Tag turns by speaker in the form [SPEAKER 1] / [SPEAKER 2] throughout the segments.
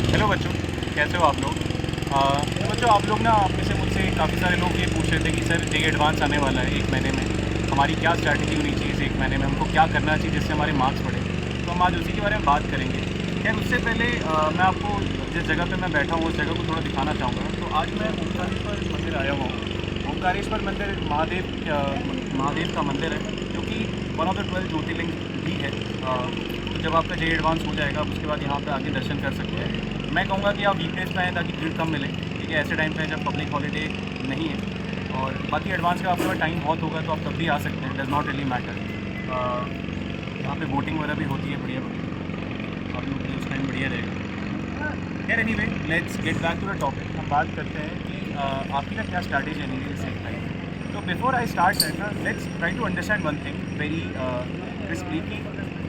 [SPEAKER 1] Hello बच्चों, कैसे हो आप लोग। तो बच्चों आप लोग ना आप में से मुझसे काफ़ी सारे लोग ये पूछ रहे थे कि सर जेईई एडवांस आने वाला है 1 महीने में, हमारी क्या स्ट्रैटेजी होनी चाहिए इस 1 महीने में, हमको क्या करना चाहिए जिससे हमारे मार्क्स बढ़े। तो हम आज उसी के बारे में बात करेंगे। खैर उससे पहले मैं आपको जिस जगह पे मैं बैठा हूँ उस जगह को थोड़ा दिखाना चाहूँगा। तो आज मैं ओंकारेश्वर मंदिर आया हुआ हूँ। ओंकारेश्वर मंदिर महादेव का मंदिर है जो कि वन ऑफ द 12 ज्योतिर्लिंग भी है। तो जब आपका जेईई एडवांस हो जाएगा आप उसके बाद यहाँ पे आके दर्शन कर सकते हैं। मैं कहूँगा कि आप वीकडेज पे आएँ ताकि भीड़ कम मिले, ठीक है। ऐसे टाइम पे जब पब्लिक हॉलीडे नहीं है और बाकी एडवांस का आपके पास टाइम बहुत होगा तो आप तब भी आ सकते हैं, डज़ नॉट रियली मैटर। यहाँ पे बोटिंग वगैरह भी होती है बढ़िया बढ़िया, आप लोग के उस टाइम बढ़िया रहेगा। यार anyway let's get back to the topic. हम बात करते हैं कि आपकी ना क्या स्ट्रैटेजी है इस सेम टाइम। तो बिफोर आई स्टार्ट दैट ना let's try to understand one thing very crisply कि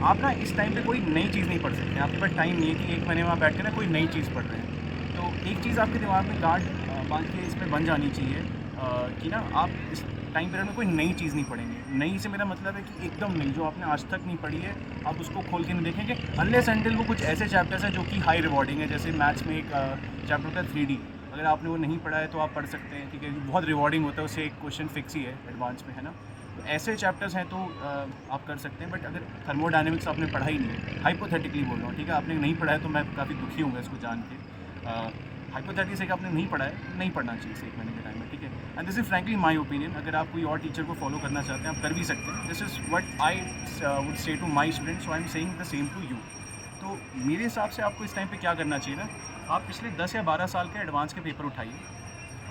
[SPEAKER 1] आप ना इस टाइम पे कोई नई चीज़ नहीं पढ़ सकते। आपके पास टाइम नहीं है कि 1 महीने में आप बैठ के ना कोई नई चीज़ पढ़ रहे हैं। तो एक चीज़ आपके दिमाग में गांठ बांध के इसमें बन जानी चाहिए कि ना आप इस टाइम पीरियड में कोई नई चीज़ नहीं पढ़ेंगे। नई से मेरा मतलब है कि एकदम नई जो आपने आज तक नहीं पढ़ी है आप उसको खोल के नहीं देखेंगे अनलेस अनटिल वो कुछ ऐसे चैप्टर्स हैं जो कि हाई रिवॉर्डिंग है। जैसे मैथ्स में एक चैप्टर होता है 3D, अगर आपने वो नहीं पढ़ा है तो आप पढ़ सकते हैं, ठीक है। बहुत रिवॉर्डिंग होता है, उससे एक क्वेश्चन फिक्स ही है एडवांस में, है ना। तो ऐसे चैप्टर्स हैं तो आप कर सकते हैं। बट अगर थर्मोडायनेमिक्स आपने पढ़ा ही नहीं है, हाइपोथेटिकली बोल रहा हूँ, ठीक है, आपने नहीं पढ़ा है तो मैं काफ़ी दुखी हूँ इसको जान के। हाइपोथेटिकली से आपने नहीं पढ़ा है नहीं पढ़ना चाहिए इसे 1 महीने के टाइम में, ठीक है। And this is frankly my opinion. अगर आप कोई और टीचर को फॉलो करना चाहते हैं आप कर भी सकते हैं। This is what I would say to my students, so I am saying the same to you. तो मेरे हिसाब से आपको इस टाइम पे क्या करना चाहिए ना, आप पिछले 10 या 12 साल के एडवांस के पेपर उठाइए,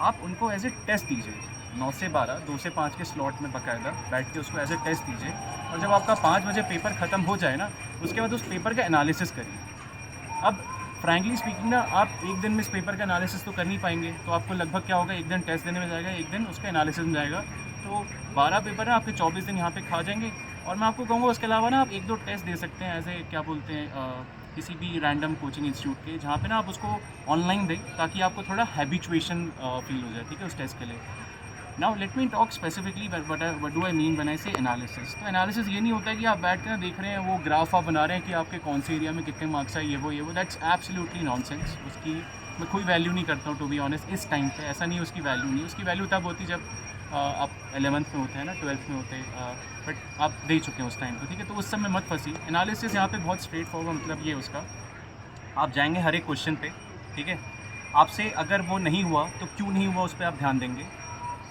[SPEAKER 1] आप उनको एज ए टेस्ट दीजिए। 9 से 12, 2 से 5 के स्लॉट में बाकायदा बैठ के उसको एज ए टेस्ट दीजिए। और जब आपका 5 बजे पेपर ख़त्म हो जाए ना उसके बाद उस पेपर का एनालिसिस करिए। अब फ्रैंकली स्पीकिंग ना आप एक दिन में इस पेपर का एनालिसिस तो कर नहीं पाएंगे, तो आपको लगभग क्या होगा, एक दिन टेस्ट देने में जाएगा, एक दिन उसका एनालिसिस में जाएगा। तो 12 पेपर है आपके, 24 दिन यहाँ पे खा जाएंगे। और मैं आपको कहूँगा उसके अलावा ना आप 1-2 टेस्ट दे सकते हैं ऐसे क्या बोलते हैं किसी भी रैंडम कोचिंग इंस्टीट्यूट के, जहाँ पे ना आप उसको ऑनलाइन दें ताकि आपको थोड़ा हैबिचुएशन फील हो जाए, ठीक है, उस टेस्ट के लिए। Now let me talk specifically what do I mean when I से एनालिसिस। तो एनालिसिस ये नहीं होता है कि आप बैठ कर देख रहे हैं वो ग्राफ आप बना रहे हैं कि आपके कौन से एरिया में कितने मार्क्स है, ये वो दैट्स एब्सोल्युटली नॉनसेंस। उसकी मैं कोई वैल्यू नहीं करता हूँ टू बी ऑनेस्ट। इस टाइम पे ऐसा नहीं, उसकी वैल्यू नहीं, उसकी वैल्यू तब होती जब आप 11th में होते हैं ना, 12th में होते हैं, बट आप दे चुके हैं उस टाइम पर, ठीक है। तो उस समय मत फंसी। एनालिसिस यहाँ पे बहुत स्ट्रेट फॉरवर्ड मतलब ये उसका, आप जाएंगे हर एक क्वेश्चन पे, ठीक है। आपसे अगर वो नहीं हुआ तो क्यों नहीं हुआ उस पर आप ध्यान देंगे।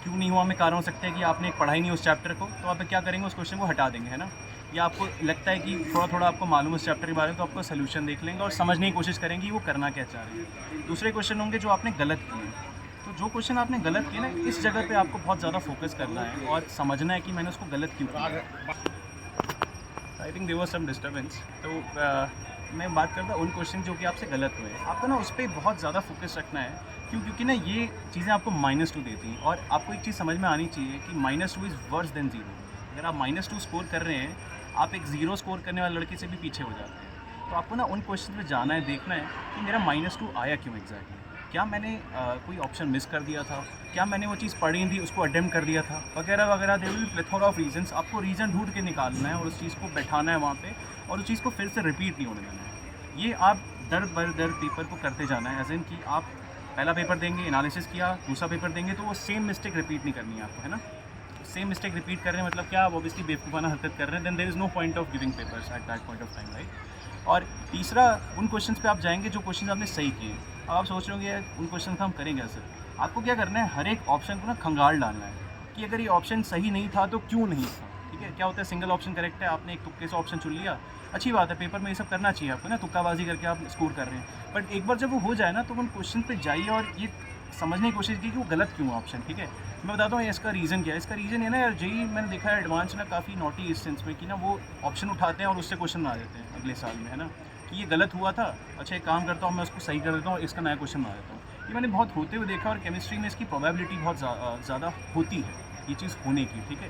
[SPEAKER 1] क्यों नहीं हुआ में कारण हो सकते हैं कि आपने पढ़ा ही नहीं उस चैप्टर को, तो आप क्या करेंगे, उस क्वेश्चन को हटा देंगे, है ना। या आपको लगता है कि थोड़ा थोड़ा आपको मालूम है उस चैप्टर के बारे में, तो आपको सोल्यूशन देख लेंगे और समझने की कोशिश करेंगे कि वो करना क्या चाह रहे हैं। दूसरे क्वेश्चन होंगे जो आपने गलत किए हैं। तो जो क्वेश्चन आपने गलत किए ना, इस जगह पे आपको बहुत ज़्यादा फोकस करना है और समझना है कि मैंने उसको गलत क्यों किया। I think there was some disturbance. तो मैं बात करता हूँ उन क्वेश्चन जो कि आपसे गलत हुए हैं। आपको ना उस पर बहुत ज़्यादा फोकस रखना है। क्योंकि ना ये चीज़ें आपको -2 देती हैं और आपको एक चीज़ समझ में आनी चाहिए कि -2 इज़ वर्स देन 0। अगर आप -2 स्कोर कर रहे हैं, आप एक 0 स्कोर करने वाले लड़के से भी पीछे हो जाते हैं। तो आपको ना उन क्वेश्चन पे जाना है, देखना है कि मेरा -2 आया क्यों एग्जैक्टली। क्या मैंने कोई ऑप्शन मिस कर दिया था, क्या मैंने वो चीज़ पढ़ी थी उसको अटेम्प्ट कर दिया था, वगैरह वगैरह। There will be plethora of reasons. आपको रीज़न ढूंढ के निकालना है और उस चीज़ को बैठाना है वहाँ पे और उस चीज़ को फिर से रिपीट नहीं होने देना है। ये आप दर बर दर पेपर को करते जाना है, एज इन कि आप पहला पेपर देंगे, एनालिसिस किया, दूसरा पेपर देंगे, तो वो सेम मिस्टेक रिपीट नहीं करनी है आपको, है ना। सेम मिस्टेक रिपीट कर रहे हैं मतलब क्या, आप ऑब्वियसली बेवकूफ़ाना हरकत कर रहे हैं, then there is no point of giving papers at that point of time, right. और तीसरा, उन क्वेश्चंस पे आप जाएंगे जो क्वेश्चन आपने सही किए। अब आप सोच रहे होंगे यार उन क्वेश्चन का हम करेंगे कैसे। आपको क्या करना है, हर एक ऑप्शन को ना खंगाल डालना है कि अगर ये ऑप्शन सही नहीं था तो क्यों नहीं था, ठीक है। क्या होता है, सिंगल ऑप्शन करेक्ट है, आपने एक तुक्के से ऑप्शन चुन लिया, अच्छी बात है, पेपर में ये सब करना चाहिए आपको ना, तुक्काबाजी करके आप स्कोर कर रहे हैं। बट एक बार जब वो हो जाए ना तो उन क्वेश्चन पे जाइए और ये समझने की कोशिश की कि वो गलत क्यों है ऑप्शन, ठीक है। मैं बताता हूँ इसका रीज़न क्या है। इसका रीज़न है ना यार, जेई मैंने देखा है एडवांस ना काफ़ी नोटी इस सेंस में कि ना वो ऑप्शन उठाते हैं और उससे क्वेश्चन आ जाते हैं अगले साल में, है ना, कि ये गलत हुआ था, अच्छा एक काम करता हूँ मैं उसको सही कर देता हूँ और इसका नया क्वेश्चन बना देता हूँ। ये मैंने बहुत होते हुए देखा और केमिस्ट्री में इसकी प्रोबेबिलिटी बहुत ज़्यादा होती है ये चीज़ होने की, ठीक है।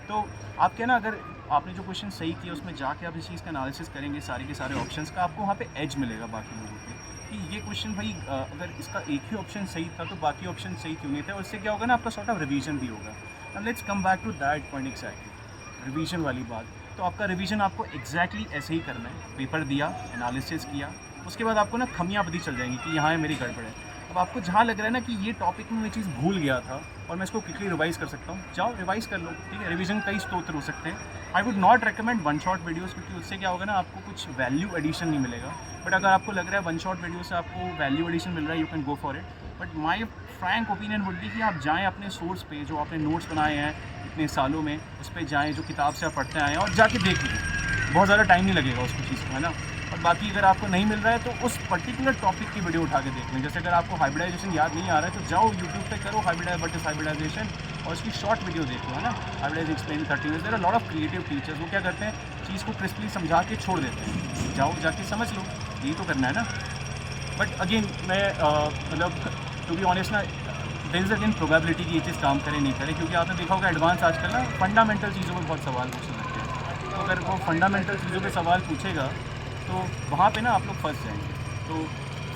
[SPEAKER 1] तो आप क्या ना, अगर आपने जो क्वेश्चन सही किया उसमें जाके आप इस चीज़ का एनालिसिस करेंगे सारे के सारे ऑप्शंस का, आपको वहाँ पे एज मिलेगा बाकी लोगों पे कि ये क्वेश्चन भाई अगर इसका एक ही ऑप्शन सही था तो बाकी ऑप्शन सही क्यों नहीं था। उससे क्या होगा ना, आपका सॉर्ट ऑफ रिवीजन भी होगा। And let's come back to that point exactly, revision वाली बात। तो आपका रिवीजन आपको एग्जैक्टली ऐसे ही करना है। पेपर दिया, एनालिसिस किया, उसके बाद आपको ना खमियाँ पता चल जाएंगी कि यहाँ मेरी गड़बड़ है। अब आपको जहाँ लग रहा है ना कि ये टॉपिक में मैं चीज़ भूल गया था और मैं इसको क्विकली रिवाइज़ कर सकता हूँ, जाओ रिवाइज़ कर लो, ठीक है। रिवीजन कई स्तोत्र हो सकते हैं। I would not recommend one shot videos, क्योंकि उससे क्या होगा ना, आपको कुछ वैल्यू एडिशन नहीं मिलेगा। बट अगर आपको लग रहा है वन शॉट वीडियो से आपको वैल्यू एडिशन मिल रहा है, you can go for it. But my Frank opinion would be कि आप जाएँ अपने सोर्स पे, जो आपने नोट्स बनाए हैं इतने सालों में, उस पर जाएँ, जो किताब से आप पढ़ते आए हैं, और जाके देख लीजिए। बहुत ज़्यादा टाइम नहीं लगेगा उसको चीज़ को, है ना। और बाकी अगर आपको नहीं मिल रहा है तो उस पर्टिकुलर टॉपिक की वीडियो उठा के देख लें। जैसे अगर आपको हाइब्रिडाइजेशन याद नहीं आ रहा है तो जाओ यूट्यूब पे करो हाइब्रिडाइजेशन और उसकी शॉर्ट वीडियो देखो, है ना। Hybridize explain 30 minutes. There are lot of creative teachers, वो क्या करते हैं, चीज़ को क्रिस्पली समझा के छोड़ देते हैं। जाओ जाके समझ लो, यही तो करना है ना। बट अगेन मैं मतलब टू बी ऑनेस्ट ना, देयर इज़ अगेन प्रोबेबिलिटी कि ये चीज़ काम करे नहीं करे, क्योंकि आपने देखा होगा एडवांस आजकल ना फंडामेंटल चीज़ों में बहुत सवाल पूछने लगते हैं। तो अगर वो फंडामेंटल चीज़ों पे सवाल पूछेगा तो वहाँ पे ना आप लोग फंस जाएंगे। तो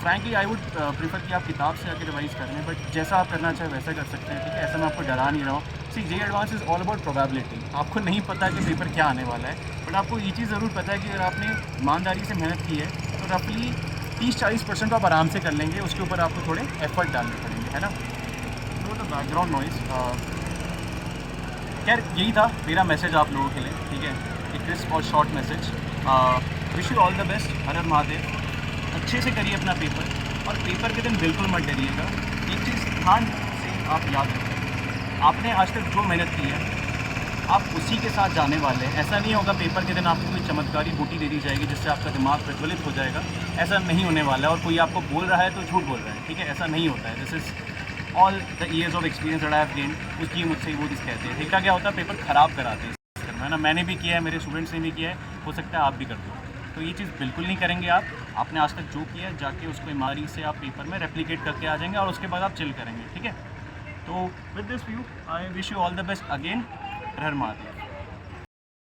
[SPEAKER 1] फ्रैंकली आई वुड प्रीफर कि आप किताब से आके रिवाइज़ कर लें, बट जैसा आप करना चाहे वैसा कर सकते हैं, ठीक है। ऐसा मैं आपको डरा नहीं रहा हूँ। See J advance is all about probability. आपको नहीं पता कि पेपर क्या आने वाला है, बट आपको ये चीज़ ज़रूर पता है कि अगर आपने ईमानदारी से मेहनत की है तो रफली 30-40% आप आराम से कर लेंगे। उसके ऊपर आपको थोड़े एफर्ट डालने पड़ेंगे, है ना। तो बैकग्राउंड नॉइज़, खैर यही था मेरा मैसेज आप लोगों के लिए, ठीक है। एक क्रिस्प और short message. Wish you all the best, Har Har Mahadev. अच्छे से करिए अपना पेपर, और पेपर के दिन बिल्कुल मत डरिएगा। एक चीज़ ध्यान से आप याद रखें, आपने आज तक जो मेहनत की है आप उसी के साथ जाने वाले हैं। ऐसा नहीं होगा पेपर के दिन आपको कोई चमत्कारी बूटी दे दी जाएगी जिससे आपका दिमाग प्रज्वलित हो जाएगा। ऐसा नहीं होने वाला है। और कोई आपको बोल रहा है तो झूठ बोल रहा है, ठीक है। ऐसा नहीं होता है। This is all the years of experience that I have gained. उसकी मुझसे वो चीज़ कहते हैं, ठीक है। क्या होता है, पेपर ख़राब कराते हैं, है ना। मैंने भी किया है, मेरे स्टूडेंट्स ने भी किया है, हो सकता है आप भी कर दो। तो ये चीज़ बिल्कुल नहीं करेंगे आप। आपने आज तक जो किया है जाके उसको ईमानदारी से आप पेपर में रेप्लिकेट करके आ जाएंगे, और उसके बाद आप चिल करेंगे, ठीक है। तो with this view I wish you all the best again. Her Har Mahadev.